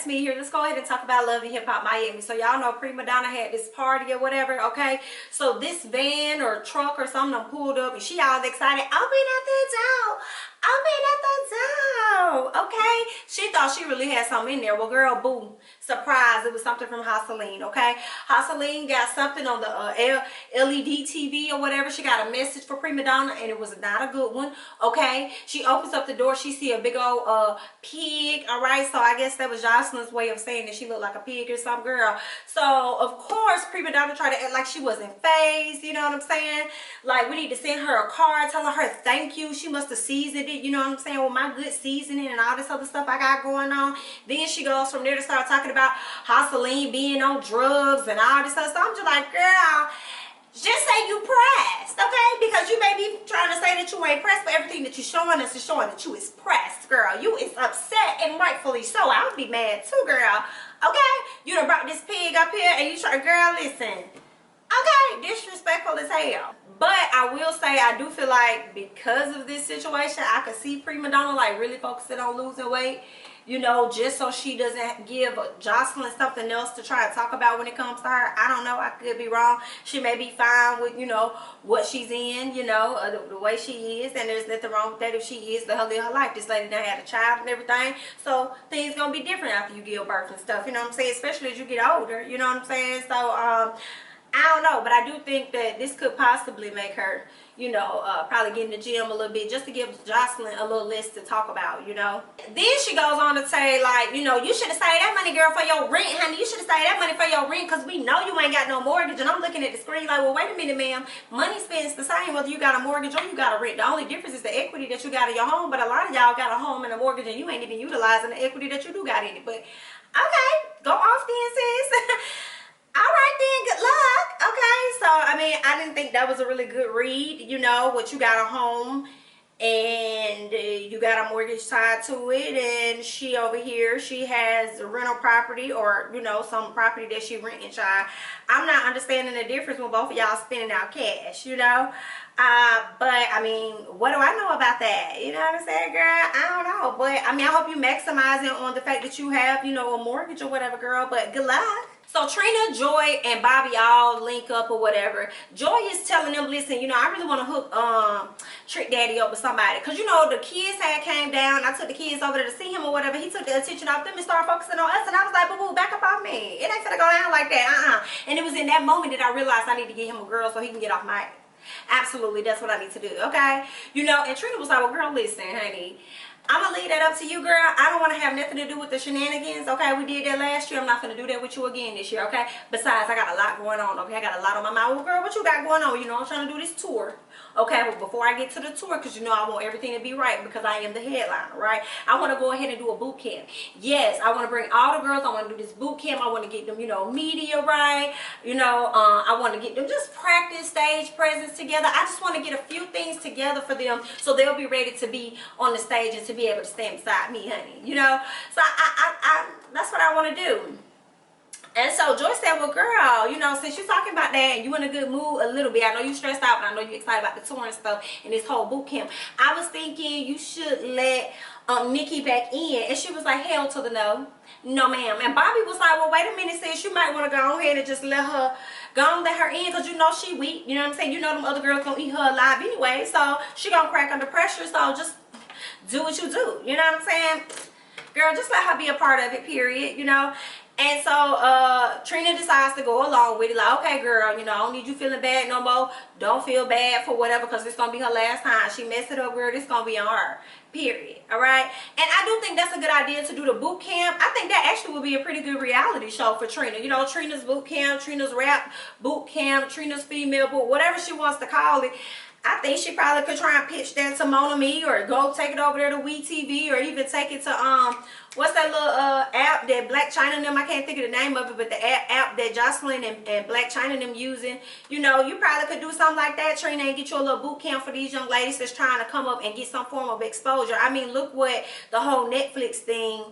that's me here. Let's go ahead and talk about Love and Hip Hop Miami. So y'all know Prima Donna had this party or whatever, okay? So this van or truck or something pulled up and she all excited. Open at the door. Open at the door. Okay? She thought she really had something in there. Well, girl, boo. Surprise. It was something from Houseline, okay? Houseline got something on the LED TV or whatever. She got a message for Prima Donna and it was not a good one, okay? She opens up the door. She see a big old pig, all right? So I guess that was Joseline's way of saying that she looked like a pig or some girl. So, of course, Prima Donna tried to act like she wasn't phased, you know what I'm saying? Like, we need to send her a card telling her thank you. She must have seasoned it, you know what I'm saying, with my good seasoning and all this other stuff I got going on. Then she goes from there to start talking about Houseline being on drugs and all this other stuff. I'm just like, girl, just say you pressed, okay? Because you may be trying to say that you ain't pressed, but everything that you're showing us is showing that you is pressed, girl. You is upset, and rightfully so. I would be mad too, girl. Okay? You done brought this pig up here and you try, girl, listen. Okay, disrespectful as hell. But I will say, I do feel like because of this situation, I could see Prima Donna like really focusing on losing weight, you know, just so she doesn't give Joseline something else to try to talk about when it comes to her. I don't know, I could be wrong. She may be fine with, you know, what she's in, you know, the way she is, and there's nothing wrong with that if she is to her live her life. This lady done had a child and everything, so things gonna be different after you give birth and stuff, you know what I'm saying, especially as you get older, you know what I'm saying. So I don't know, but I do think that this could possibly make her, you know, probably get in the gym a little bit just to give Joseline a little list to talk about, you know. Then she goes on to say, like, you know, you should have saved that money, girl, for your rent, honey. You should have saved that money for your rent because we know you ain't got no mortgage. And I'm looking at the screen like, well, wait a minute, ma'am. Money spends the same whether you got a mortgage or you got a rent. The only difference is the equity that you got in your home. But a lot of y'all got a home and a mortgage and you ain't even utilizing the equity that you do got in it. But, okay, go off then, sis. All right then, good luck. Okay, so I mean, I didn't think that was a really good read, you know, what you got a home and you got a mortgage tied to it, and she over here, she has a rental property or, you know, some property that she renting, child. I'm not understanding the difference when both of y'all spending out cash, you know. But I mean, what do I know about that? You know what I'm saying, girl? I don't know, but I mean, I hope you maximizing on the fact that you have, you know, a mortgage or whatever, girl, but good luck. So Trina, Joy, and Bobby all link up or whatever. Joy is telling them, listen, you know, I really want to hook Trick Daddy up with somebody. Because, you know, the kids had came down. I took the kids over there to see him or whatever. He took the attention off them and started focusing on us. And I was like, boo-boo, back up off me. It ain't gonna go down like that. And it was in that moment that I realized I need to get him a girl so he can get off my... Absolutely, that's what I need to do, okay? You know, and Trina was like, well, girl, listen, honey. I'm gonna leave that up to you, girl. I don't want to have nothing to do with the shenanigans, okay? We did that last year. I'm not gonna do that with you again this year, okay? Besides, I got a lot going on, okay? I got a lot on my mind. Well, girl, what you got going on? You know, I'm trying to do this tour, okay? But before I get to the tour, because you know I want everything to be right because I am the headliner, right? I want to go ahead and do a boot camp. Yes, I want to bring all the girls. I want to do this boot camp. I want to get them, you know, media right. You know, I want to get them just practice stage presence together. I just want to get a few things together for them so they'll be ready to be on the stage and to be able to stand beside me, honey, you know. So I that's what I want to do. And so Joy said, well, girl, you know, since you're talking about that and you in a good mood a little bit, I know you stressed out, but I know you're excited about the tour and stuff and this whole boot camp. I was thinking you should let Nikki back in. And she was like, hell to the no. No, ma'am. And Bobby was like, well, wait a minute, sis, you might want to go ahead and just let her in because you know she weak. You know what I'm saying? You know them other girls gonna eat her alive anyway, so she gonna crack under pressure. So just do what you do. You know what I'm saying? Girl, just let her be a part of it, period, you know. And so Trina decides to go along with it, like, okay, girl, you know, I don't need you feeling bad no more. Don't feel bad for whatever, because it's gonna be her last time. She messed it up, girl. This gonna be on her, period. All right. And I do think that's a good idea to do the boot camp. I think that actually would be a pretty good reality show for Trina. You know, Trina's boot camp, Trina's rap boot camp, Trina's female boot, whatever she wants to call it. I think she probably could try and pitch that to Mona Me, or go take it over there to WeTV, or even take it to what's that little app that Black China and them, I can't think of the name of it, but the app that Joseline and Black China and them using. You know, you probably could do something like that, Trina, and get you a little boot camp for these young ladies that's trying to come up and get some form of exposure. I mean, look what the whole Netflix thing,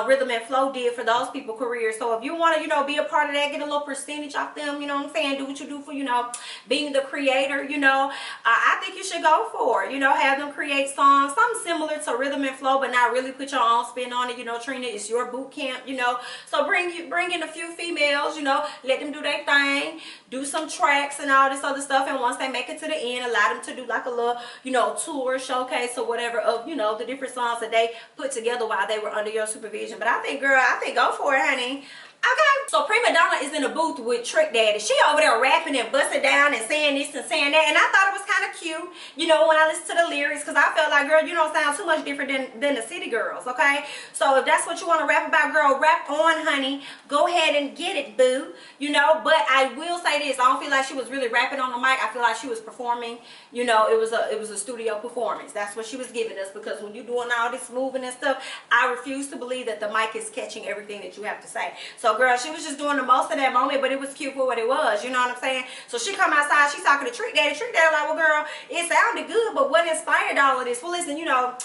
Rhythm and Flow, did for those people careers. So if you want to, you know, be a part of that, get a little percentage off them, you know what I'm saying, do what you do for, you know, being the creator, you know, I think you should go for it. You know, have them create songs, something similar to Rhythm and Flow, but not really put your own spin on on it, you know, Trina, it's your boot camp, you know. So bring in a few females, you know, let them do their thing, do some tracks and all this other stuff, and once they make it to the end, allow them to do like a little, you know, tour, showcase or whatever of, you know, the different songs that they put together while they were under your supervision. But I think, girl, go for it, honey. Okay, so Prima Donna is in the booth with Trick Daddy. She over there rapping and busting down and saying this and saying that, and I thought it was kind of cute, you know, when I listened to the lyrics, because I felt like, girl, you don't sound too much different than the city girls, okay? So if that's what you want to rap about, girl, rap on, honey. Go ahead and get it, boo, you know. But I will say this, I don't feel like she was really rapping on the mic. I feel like she was performing, you know. It was a studio performance. That's what she was giving us, because when you're doing all this moving and stuff, I refuse to believe that the mic is catching everything that you have to say. So girl, she was just doing the most of that moment, but it was cute for what it was, you know what I'm saying? So she come outside, she's talking to Trick Daddy. Trick Daddy like, well girl, it sounded good, but what inspired all of this? Well listen, you know,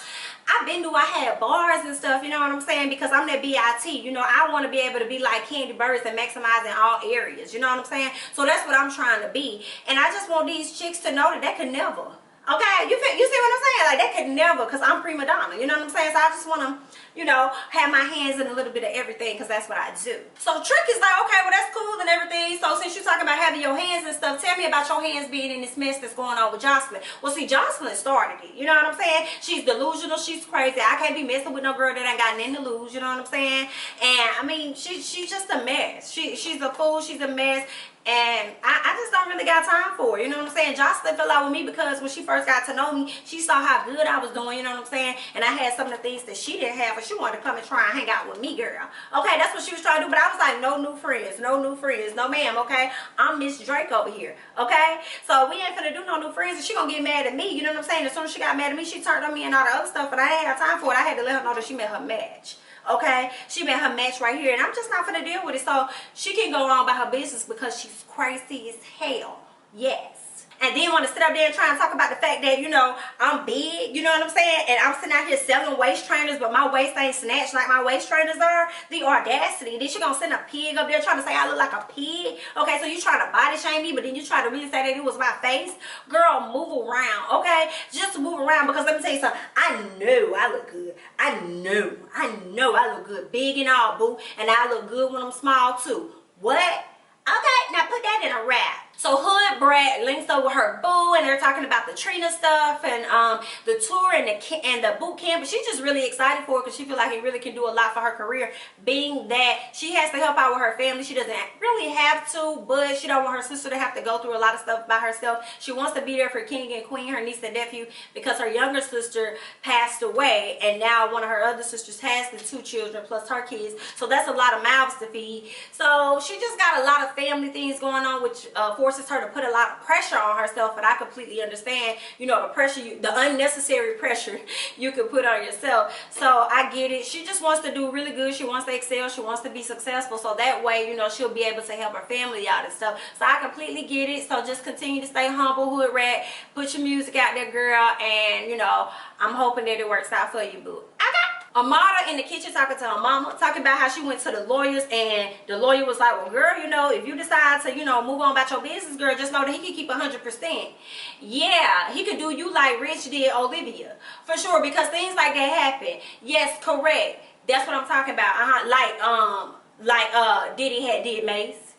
I had bars and stuff, you know what I'm saying, because I'm that BIT, you know. I want to be able to be like Kandi Burruss and maximize in all areas, you know what I'm saying? So that's what I'm trying to be, and I just want these chicks to know that they could never. Okay, you see what I'm saying? Like, they could never, because I'm Prima Donna, you know what I'm saying? So I just want to, you know, have my hands in a little bit of everything, because that's what I do. So Trick is like, okay, well, that's cool and everything. So since you're talking about having your hands and stuff, tell me about your hands being in this mess that's going on with Joseline. Well, see, Joseline started it, you know what I'm saying? She's delusional, she's crazy. I can't be messing with no girl that ain't got nothing to lose, you know what I'm saying? And, I mean, she's just a mess. She's a fool, she's a mess. And I just don't really got time for it, you know what I'm saying? Joseline fell out with me because when she first got to know me, she saw how good I was doing, you know what I'm saying? And I had some of the things that she didn't have, but she wanted to come and try and hang out with me, girl. Okay, that's what she was trying to do, but I was like, no new friends, no ma'am, okay? I'm Miss Drake over here, okay? So we ain't finna do no new friends, and she gonna get mad at me, you know what I'm saying? As soon as she got mad at me, she turned on me and all the other stuff, but I ain't had time for it. I had to let her know that she met her match. Okay, she met her match right here, and I'm just not gonna deal with it. So she can go on about her business because she's crazy as hell. Yes. And then want to sit up there and try and talk about the fact that, you know, I'm big, you know what I'm saying? And I'm sitting out here selling waist trainers, but my waist ain't snatched like my waist trainers are. The audacity. Then she gonna send a pig up there trying to say I look like a pig. Okay, so you trying to body shame me, but then you try to really say that it was my face. Girl, move around, okay? Just move around, because let me tell you something. I know I look good. I know I look good. Big and all, boo. And I look good when I'm small, too. What? Okay, now put that in a rap. So Hood Brat links up with her boo, and they're talking about the Trina stuff and the tour and the boot camp. But she's just really excited for it, because she feels like it really can do a lot for her career, being that she has to help out with her family. She doesn't really have to, but she don't want her sister to have to go through a lot of stuff by herself. She wants to be there for King and Queen, her niece and nephew, because her younger sister passed away, and now one of her other sisters has the 2 children plus her kids. So that's a lot of mouths to feed. So she just got a lot of family things going on, which forces her to put a lot of pressure on herself. And I completely understand, you know, the pressure, the unnecessary pressure you could put on yourself. So I get it. She just wants to do really good. She wants to excel. She wants to be successful, so that way, you know, she'll be able to help her family out and stuff. So I completely get it. So just continue to stay humble, Hood Rat. Put your music out there, girl, and you know, I'm hoping that it works out for you, boo. Okay. Amara in the kitchen talking to her mama, talking about how she went to the lawyers, and the lawyer was like, well, girl, you know, if you decide to, you know, move on about your business, girl, just know that he can keep 100%. Yeah, he could do you like Rich did Olivia, for sure, because things like that happen. Yes, correct. That's what I'm talking about. Like Diddy had did Mace.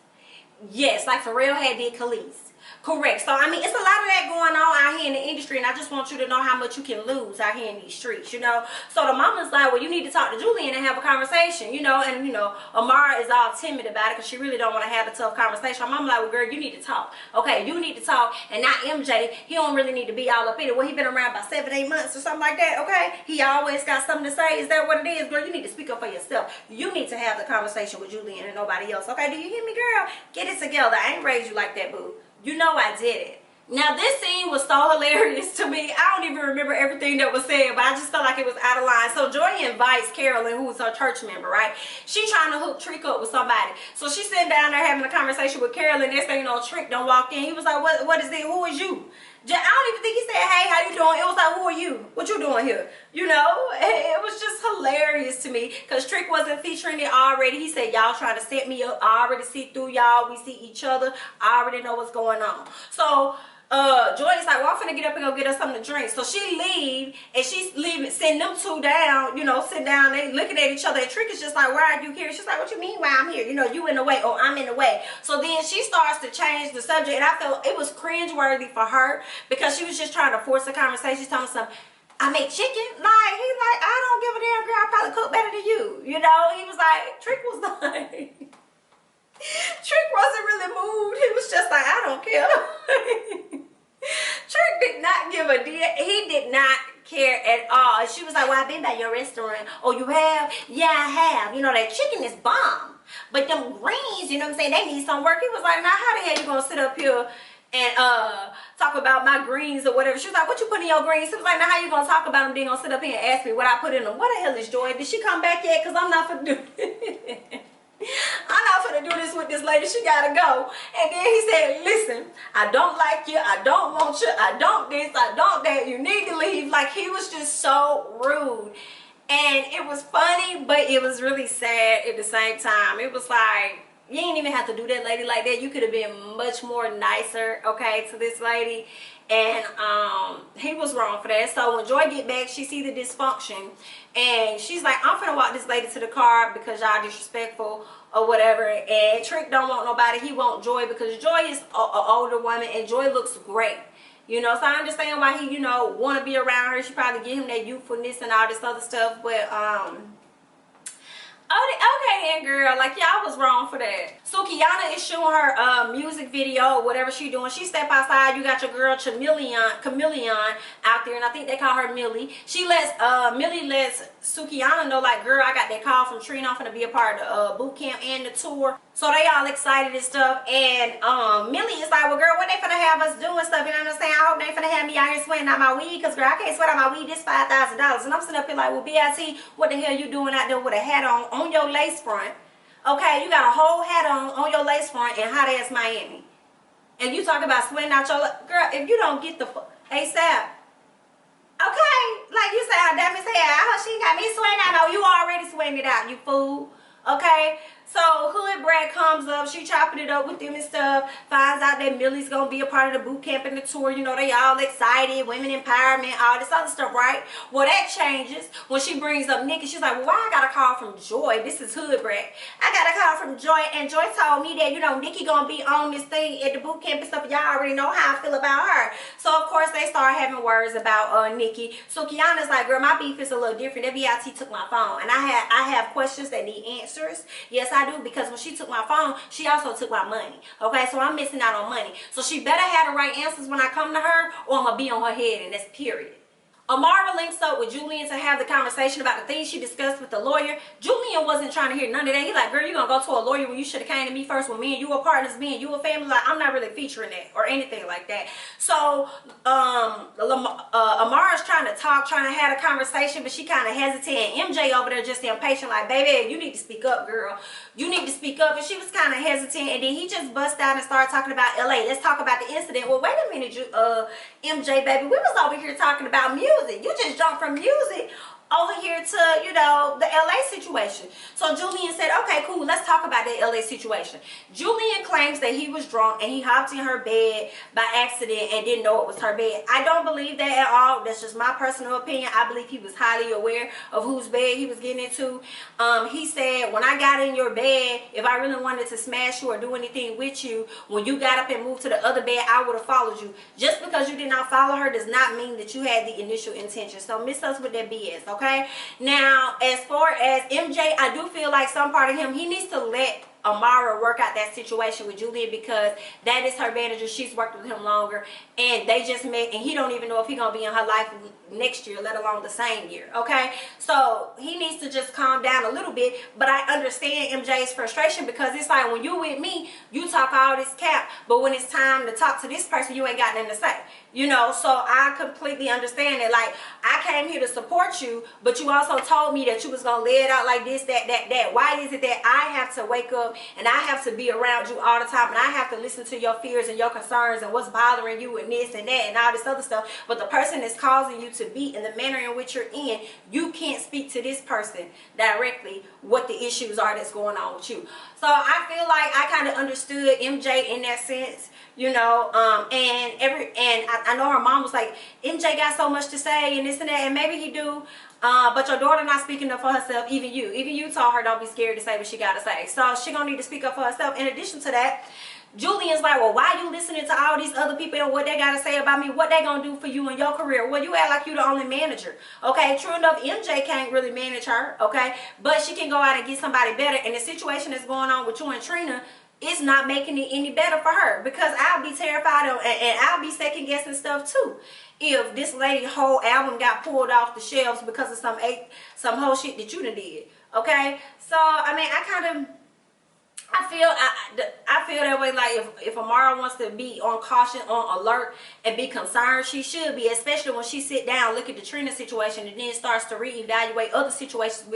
Yes, like Pharrell had did Khalees. Correct. So, I mean, it's a lot of that going on out here in the industry, and I just want you to know how much you can lose out here in these streets, you know. So, the mama's like, well, you need to talk to Julian and have a conversation, you know. And, you know, Amara is all timid about it because she really don't want to have a tough conversation. Her mama like, well, girl, you need to talk. Okay, you need to talk. And not MJ. He don't really need to be all up in it. Well, he been around about 7-8 months or something like that, okay? He always got something to say. Is that what it is? Girl, you need to speak up for yourself. You need to have the conversation with Julian and nobody else, okay? Do you hear me, girl? Get it together. I ain't raised you like that, boo. You know I did it. Now, this scene was so hilarious to me. I don't even remember everything that was said, but I just felt like it was out of line. So, Joy invites Carolyn, who's her church member, right? She trying to hook Trick up with somebody. So, she's sitting down there having a conversation with Carolyn. Next thing you know, Trick don't walk in. He was like, what is it? Who is you? I don't even think he said, hey, how you doing? It was like, who are you? What you doing here? You know, it was just hilarious to me because Trick wasn't featuring it already. He said, y'all trying to set me up. I already see through y'all. We see each other. I already know what's going on. So, Joy is like, well, I'm finna get up and go get us something to drink. So she leave, and she's leaving, sitting them two down, you know, sit down, they looking at each other. And Trick is just like, why are you here? She's like, what you mean why I'm here? You know, you in the way, or I'm in the way. So then she starts to change the subject, and I felt it was cringeworthy for her because she was just trying to force the conversation. She's telling something. I make chicken. Like, he's like, I don't give a damn, girl. I probably cook better than you. You know, he was like, Trick was like, Trick wasn't really moved. He was just like, I don't care. Trick did not give a damn. He did not care at all. And she was like, well, I've been by your restaurant. Oh, you have? Yeah, I have. You know, that chicken is bomb. But them greens, you know what I'm saying, they need some work. He was like, now, how the hell you gonna sit up here and talk about my greens or whatever? She was like, what you put in your greens? He was like, now how you gonna talk about them? Then gonna sit up here and ask me what I put in them? What the hell is Joy? Did she come back yet? Because I'm not gonna do it. I'm not gonna do this with this lady. She gotta go. And then he said, listen, I don't like you, I don't want you, I don't this, I don't that, you need to leave. Like, he was just so rude. And it was funny, but it was really sad at the same time. It was like, you ain't even have to do that lady like that. You could have been much more nicer, okay, to this lady. And he was wrong for that. So when Joy get back, she see the dysfunction, and she's like, I'm finna walk this lady to the car because y'all disrespectful or whatever. And Trick don't want nobody. He want Joy because Joy is an older woman and Joy looks great. You know, so I understand why he, you know, want to be around her. She probably give him that youthfulness and all this other stuff. But okay then, girl, like, y'all was wrong for that. So Kiana is showing her music video or whatever she doing. She step outside, you got your girl Chameleon out there, and I think they call her Millie. She lets Millie lets Sukiana know, like, girl, I got that call from Trina, I'm finna be a part of the boot camp and the tour. So they all excited and stuff, and Millie is like, well, girl, what they finna have us do and stuff, you know what I'm saying? I hope they finna have me out here sweating out my weed, because, girl, I can't sweat out my weed, this $5,000. And I'm sitting up here like, well, BIT, what the hell you doing out there with a hat on your lace front? Okay, you got a whole hat on your lace front in hot ass Miami. And you talk about sweating out your, girl, if you don't get the ASAP. Okay, like you say, how damn as hell, I hope she got me sweating out. No, you already sweating it out, you fool. Okay, so Hood Brad comes up, she chopping it up with them and stuff, finds out that Millie's gonna be a part of the boot camp and the tour. You know, they all excited, women empowerment, all this other stuff, right? Well, that changes when she brings up Nikki. She's like, well, why I got a call from Joy? This is Hood Brad. I got a call from Joy, and Joy told me that, you know, Nikki gonna be on this thing at the boot camp and stuff. Y'all already know how I feel about her. So of course they start having words about Nikki. So Kiana's like, girl, my beef is a little different. That BIT took my phone, and I have questions that need answers. Yes, I do, because when she took my phone, she also took my money. Okay, so I'm missing out on money. So she better have the right answers when I come to her, or I'm gonna be on her head, and that's period. Amara links up with Julian to have the conversation about the things she discussed with the lawyer. Julian wasn't trying to hear none of that. He like, girl, you gonna go to a lawyer when you should have came to me first, when me and you were partners, me and you were family. Like, I'm not really featuring that or anything like that. So Amara's trying to talk, trying to have a conversation, but she kind of hesitating. MJ over there just impatient, like, baby, you need to speak up, girl. You need to speak up. And she was kind of hesitant, and then he just bust out and started talking about LA. Let's talk about the incident. Well, wait a minute, MJ, baby, we was over here talking about music. You just jumped from music over here to, you know, the LA situation. So Julian said, okay, cool, let's talk about the LA situation. Julian claims that he was drunk and he hopped in her bed by accident and didn't know it was her bed. I don't believe that at all. That's just my personal opinion. I believe he was highly aware of whose bed he was getting into. He said, when I got in your bed, if I really wanted to smash you or do anything with you, when you got up and moved to the other bed, I would have followed you. Just because you did not follow her does not mean that you had the initial intention. So miss us with that BS, okay? Now, as far as MJ, I do feel like some part of him, he needs to let Amara work out that situation with Julian, because that is her manager. She's worked with him longer, and they just met, and he don't even know if he's gonna be in her life next year, let alone the same year. Okay, so he needs to just calm down a little bit. But I understand MJ's frustration, because it's like, when you with me, you talk all this cap, but when it's time to talk to this person, you ain't got nothing to say. You know, so I completely understand it. Like, I came here to support you, but you also told me that you was gonna lay it out like this, that. Why is it that I have to wake up up, and I have to be around you all the time, and I have to listen to your fears and your concerns and what's bothering you and this and that and all this other stuff. But the person that's causing you to be in the manner in which you're in, you can't speak to this person directly what the issues are that's going on with you. So I feel like I kind of understood MJ in that sense, you know, and I know her mom was like, MJ got so much to say and this and that, and maybe he do, but your daughter not speaking up for herself. Even you told her don't be scared to say what she got to say, so she gonna need to speak up for herself. In addition to that, Julian's like, well, why you listening to all these other people and what they got to say about me? What they gonna do for you in your career? Well, you act like you the only manager. Okay, true enough, MJ can't really manage her, okay, but she can go out and get somebody better. And the situation that's going on with you and Trina is not making it any better for her, because I'll be terrified of, and I'll be second guessing stuff too if this lady whole album got pulled off the shelves because of some whole shit that you done did. Okay, so I mean, I feel that way. Like if Amara wants to be on caution, on alert, and be concerned, she should be, especially when she sit down, look at the Trina situation, and then starts to reevaluate other situations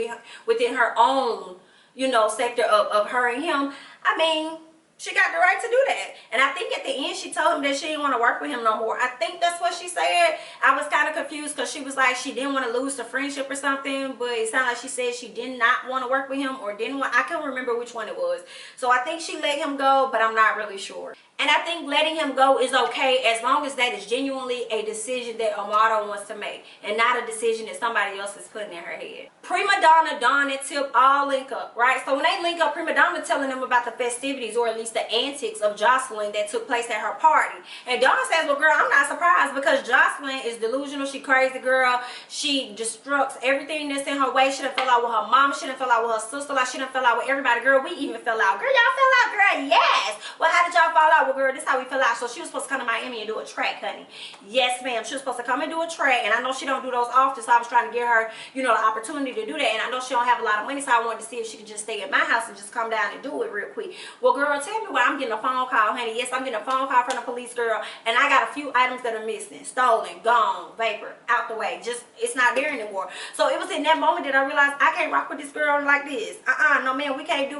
within her own, you know, sector of her and him. I mean, she got the right to do that. And I think at the end she told him that she didn't want to work with him no more. I think that's what she said. I was kind of confused because she was like she didn't want to lose the friendship or something, but it sounded like she said she did not want to work with him, or didn't want, I can't remember which one it was. So I think she let him go, but I'm not really sure. And I think letting him go is okay as long as that is genuinely a decision that Amara wants to make, and not a decision that somebody else is putting in her head. Prima Donna, Dawn, and Tip all link up, right? So when they link up, Prima Donna telling them about the festivities, or at least the antics of Joseline that took place at her party. And Dawn says, well, girl, I'm not surprised, because Joseline is delusional. She crazy, girl. She destructs everything that's in her way. She done fell out with her mama. She done fell out with her sister. Like, she done fell out with everybody. Girl, we even fell out. Girl, y'all fell out, girl? Yes. Well, how did y'all fall out? Well, girl, this is how we fell out. So she was supposed to come to Miami and do a track, honey. Yes, ma'am. She was supposed to come and do a track, and I know she don't do those often, so I was trying to give her, you know, the opportunity to do that. And I know she don't have a lot of money, so I wanted to see if she could just stay at my house and just come down and do it real quick. Well, girl, tell me why I'm getting a phone call, honey. Yes, I'm getting a phone call from the police, girl, and I got a few items that are missing, stolen, gone, vapor, out the way. Just, it's not there anymore. So it was in that moment that I realized I can't rock with this girl like this. No, man, we can't do,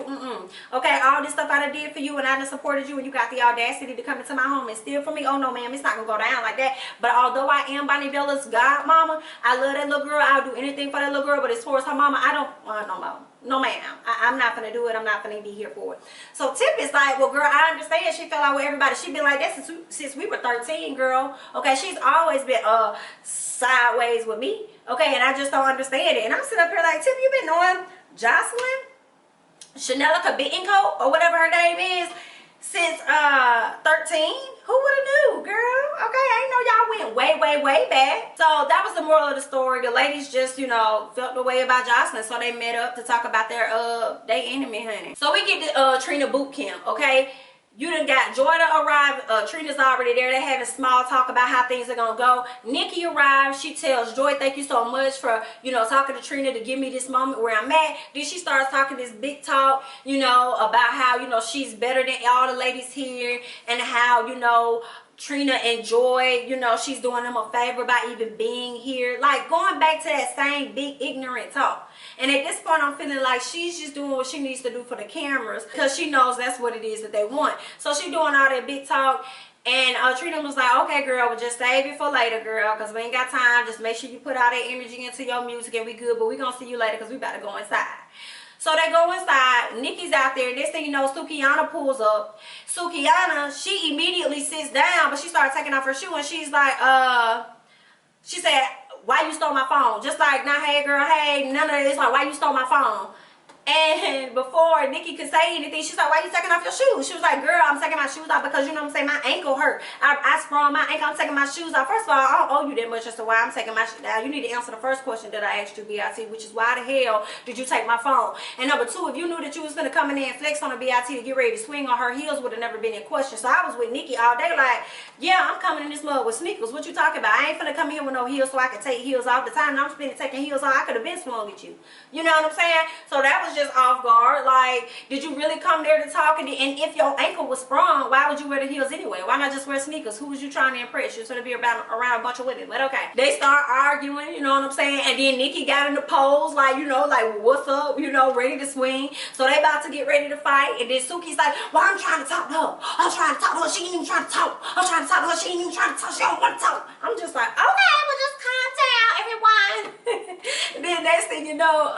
okay, all this stuff I done did for you, and I done supported you, and you got the audacity to come into my home and steal from me. Oh, no, ma'am, it's not gonna go down like that. But although I am Bonnie Bella's godmama, I love that little girl. I'll do anything for that little girl, but as far as her mama, I don't, no, ma'am. I'm not gonna do it. I'm not gonna be here for it. So Tip is like, well, girl, I understand she fell out with everybody. She been like that since we were 13, girl. Okay, she's always been sideways with me. Okay, and I just don't understand it. And I'm sitting up here like, Tip, you been knowing Joseline, Chanelica Bittencoat, or whatever her name is, since 13? Who would have knew, girl? Okay, I didn't know y'all went way back. So that was the moral of the story. The ladies just, you know, felt the way about Joseline, so they met up to talk about their they enemy, honey. So we get to Trina boot camp, okay? You done got Joy to arrive. Trina's already there. They're having small talk about how things are gonna go. Nikki arrives. She tells Joy, thank you so much for, you know, talking to Trina to give me this moment where I'm at. Then she starts talking this big talk, you know, about how, you know, she's better than all the ladies here, and how, you know, Trina and Joy, you know, she's doing them a favor by even being here. Like, going back to that same big ignorant talk. And at this point, I'm feeling like she's just doing what she needs to do for the cameras, because she knows that's what it is that they want. So she doing all that big talk. And Trina was like, okay, girl, we'll just save it for later, girl, because we ain't got time. Just make sure you put all that energy into your music and we good. But we going to see you later because we about to go inside. So they go inside. Nikki's out there. Next thing you know, Sukiana pulls up. Sukiana, she immediately sits down, but she started taking off her shoe, and she's like, she said, why you stole my phone? Just like, nah, hey, girl, hey, none of it. It's like, why you stole my phone? And before Nikki could say anything, she's like, why you taking off your shoes? She was like, girl, I'm taking my shoes off because, you know what I'm saying, my ankle hurt. I sprained my ankle. I'm taking my shoes off. First of all, I don't owe you that much as to why I'm taking my shoes down. You need to answer the first question that I asked you, BIT, which is why the hell did you take my phone? And number two, if you knew that you was going to come in there and flex on a BIT to get ready to swing on her heels, would have never been in question. So I was with Nikki all day like, yeah, I'm coming in this mug with sneakers. What you talking about? I ain't finna come here with no heels so I can take heels off. The time I'm spending taking heels off, I could have been swung at you. You know what I'm saying? So that was just off guard. Like, did you really come there to talk? And if your ankle was sprung, why would you wear the heels anyway? Why not just wear sneakers? Who was you trying to impress? You're going to be around a bunch of women. But okay. They start arguing, you know what I'm saying? And then Nikki got in the pose, like, you know, like, what's up? You know, ready to swing. So they about to get ready to fight. And then Suki's like, well, I'm trying to talk to her. I'm trying to talk to her. She ain't even trying to talk. I'm trying to talk to her. She ain't even trying to talk. She don't want to talk. I'm just like, okay, well, just calm down, everyone. And then next thing you know,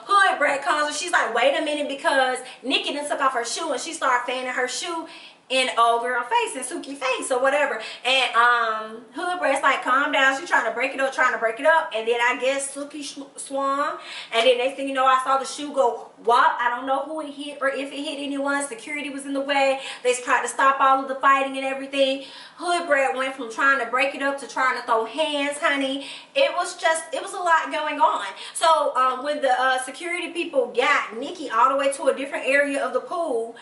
Hood Brat comes and she's like, wait a minute, because Nikki done took off her shoe and she started fanning her shoe in old girl face and Suki face or whatever. And Hood Brat's like, calm down. She's trying to break it up. And then I guess Suki swung. And then next thing you know, I saw the shoe go whop. I don't know who it hit or if it hit anyone. Security was in the way. They tried to stop all of the fighting and everything. Hood Brat went from trying to break it up to trying to throw hands, honey. It was a lot going on. So when the security people got Nikki all the way to a different area of the pool,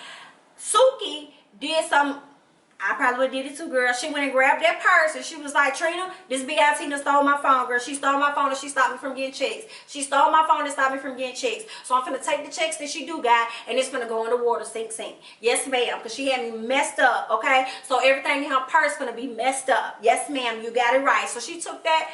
Suki did some, I probably would have did it too, girl. She went and grabbed that purse and she was like, Trina, this B.I.T. stole my phone, girl. She stole my phone and she stopped me from getting checks. She stole my phone and stopped me from getting checks. So I'm finna take the checks that she do got and it's finna go in the water, sink. Yes, ma'am, because she had me messed up, okay? So everything in her purse finna be messed up. Yes, ma'am, you got it right. So she took that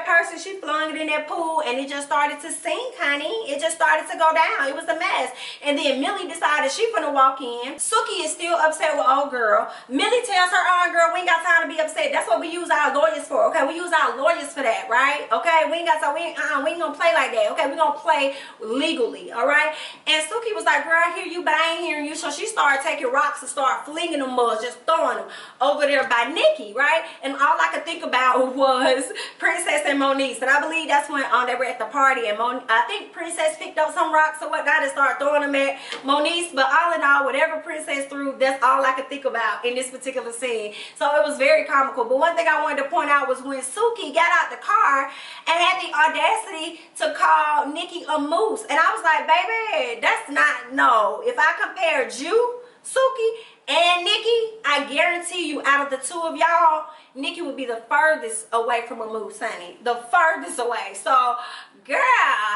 purse and she flung it in that pool and it just started to sink, honey. It just started to go down. It was a mess. And then Millie decided she finna walk in. Suki is still upset with old girl. Millie tells her, oh, girl, we ain't got time to be upset. That's what we use our lawyers for, okay? We use our lawyers for that, right? Okay? We ain't got time. We ain't gonna play like that, okay? We gonna play legally, all right? And Suki was like, girl, I hear you, but I ain't hearing you. So she started taking rocks and started flinging them mugs, just throwing them over there by Nikki, right? And all I could think about was Princess and Moniece, and I believe that's when they were at the party, and I think Princess picked up some rocks or whatnot and started throwing them at Moniece. But all in all, whatever Princess threw, that's all I could think about in this particular scene. So it was very comical. But one thing I wanted to point out was when Suki got out the car and had the audacity to call Nikki a moose, and I was like, baby, that's not, no. If I compared you, Suki, and Nikki, I guarantee you, out of the two of y'all, Nikki would be the furthest away from a moose, honey. The furthest away. So, girl,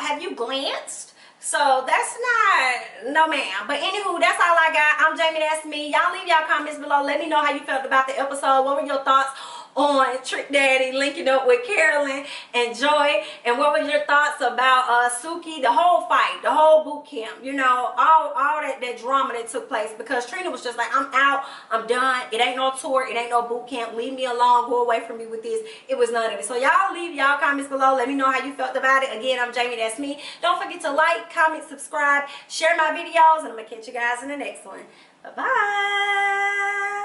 have you glanced? So, that's not, no ma'am. But anywho, that's all I got. I'm Jamie, that's me. Y'all leave y'all comments below. Let me know how you felt about the episode. What were your thoughts on Trick Daddy linking up with Carolyn and Joy? And what were your thoughts about Suki, the whole fight, the whole boot camp, you know, all that drama that took place? Because Trina was just like, I'm out, I'm done, it ain't no tour, it ain't no boot camp, leave me alone, go away from me with this. It was none of it. So y'all leave y'all comments below. Let me know how you felt about it. Again, I'm Jamie, that's me. Don't forget to like, comment, subscribe, share my videos, and I'm gonna catch you guys in the next one. Bye bye.